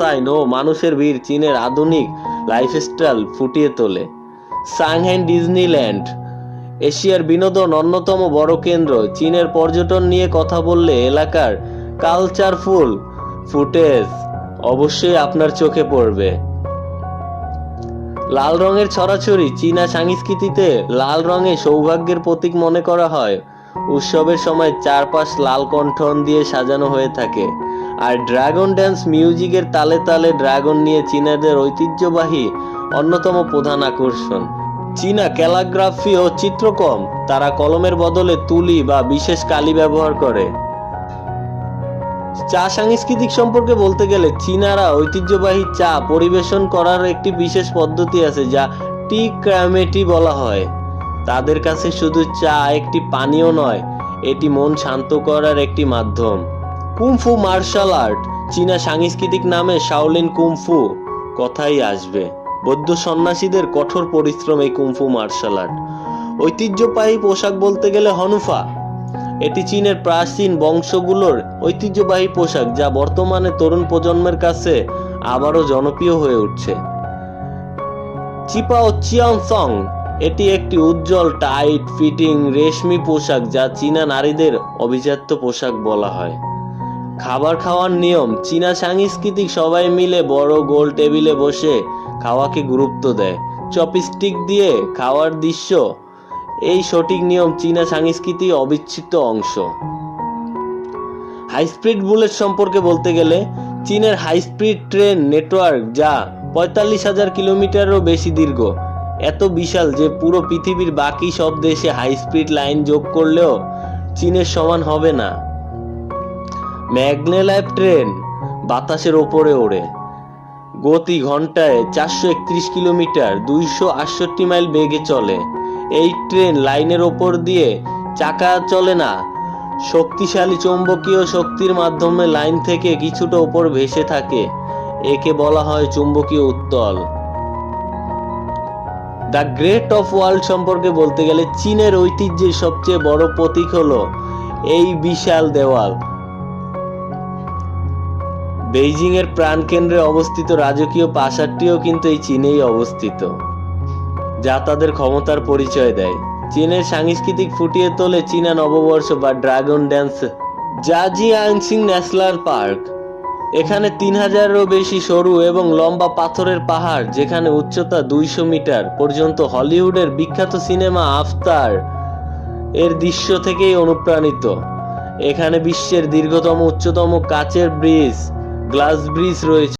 Sign ও মানুষের ভিড় চীনের আধুনিক লাইফস্টাইল ফুটিয়ে তোলে। সাংহাই ডিজনিল্যান্ড এশিয়ার বিনোদন অন্যতম বড় কেন্দ্র। চীনের পর্যটন নিয়ে কথা বললে এলাকার কালচারফুল ফুটেজ অবশ্যই আপনার চোখে পড়বে। লাল রঙের ছড়াছড়ি চীনা সংস্কৃতিতে লাল রঙে সৌভাগ্যের প্রতীক মনে করা হয়। উৎসবের সময় চারপাশ লাল কণ্ঠন দিয়ে সাজানো হয়ে থাকে। আর ড্রাগন ড্যান্স মিউজিকের তালে তালে ড্রাগন নিয়ে চীনাদের ঐতিহ্যবাহী অন্যতম প্রধান আকর্ষণ। চীনা ক্যালিগ্রাফি ও চিত্রকর্ম, তারা কলমের বদলে তুলি বা বিশেষ কালি ব্যবহার করে। চা সাংস্কৃতিক সম্পর্কে বলতে গেলে চীনারা ঐতিহ্যবাহী চা পরিবেশন করার একটি বিশেষ পদ্ধতি আছে যা টি ক্রামেটি বলা হয়। তাদের কাছে শুধু চা একটি পানীয় নয়, এটি মন শান্ত করার একটি মাধ্যম। কুংফু মার্শাল আর্ট, চীনা সাংস্কৃতিক নামে শাওলিন কুংফু কথাই আসবে। বৌদ্ধ সন্ন্যাসীদের কঠোর পরিশ্রম এই কুংফু মার্শাল আর্ট। ঐতিহ্যবাহী পোশাক বলতে গেলে হনুফা, এটি চীনের প্রাচীন বংশগুলোর ঐতিহ্যবাহী পোশাক যা বর্তমানে তরুণ প্রজন্মের কাছে আবারও জনপ্রিয় হয়ে উঠছে। চিপাও চিয়াংসং, এটি একটি উজ্জ্বল টাইট ফিটিং রেশমি পোশাক যা চীনা নারীদের অভিজাত্য পোশাক বলা হয়। খাবার খাওয়ার নিয়ম, চীনা সাংস্কৃতিক সবাই মিলে বড় গোল টেবিলে বসে খাওয়াকে গুরুত্ব দেয়। চপস্টিক দিয়ে খাওয়ার দৃশ্য, এই সঠিক নিয়ম চীনা সংস্কৃতির অবিচ্ছেদ্য অংশ। হাই স্পিড বুলেট সম্পর্কে বলতে গেলে চীনের হাই স্পিড ট্রেন নেটওয়ার্ক যা ৪৫,০০০ কিলোমিটারও বেশি দীর্ঘ, এত বিশাল যে পুরো পৃথিবীর বাকি সব দেশে হাই স্পিড লাইন যোগ করলেও চীনের সমান হবে না। ম্যাগলেভ ট্রেন বাতাসের ওপরে ওড়ে, গতি ঘন্টায় ৪৩১ কিলোমিটার, ২৬৮ মাইল বেগে চলে। এই ট্রেন লাইনের ওপর দিয়ে চাকা চলে না, শক্তিশালী চৌম্বকীয় শক্তির মাধ্যমে লাইন থেকে কিছুটা ওপর ভেসে থাকে। একে বলা হয় চুম্বকীয় উত্তল। দ্য গ্রেট অফ ওয়ার্ল্ড সম্পর্কে বলতে গেলে চীনের ঐতিহ্যের সবচেয়ে বড় প্রতীক হলো এই বিশাল দেওয়াল। বেইজিং এর প্রাণকেন্দ্রে অবস্থিত রাজকীয় প্রাসাদটিও কিন্তু এই চীনেই অবস্থিত, যা তাদের ক্ষমতার পরিচয় দেয়। চীনের সাংস্কৃতিক ফুটিয়ে তোলে চীনা নববর্ষ বা ড্রাগন ড্যান্স। জাজিয়াংসিং ন্যাশনাল পার্ক, এখানে ৩,০০০-এরও বেশি সরু এবং লম্বা পাথরের পাহাড় যেখানে উচ্চতা ২০০ মিটার পর্যন্ত। হলিউডের বিখ্যাত সিনেমা আফতার এর দৃশ্য থেকেই অনুপ্রাণিত। এখানে বিশ্বের দীর্ঘতম উচ্চতম কাচের ব্রিজ, গ্লাস ব্রিজ রয়েছে।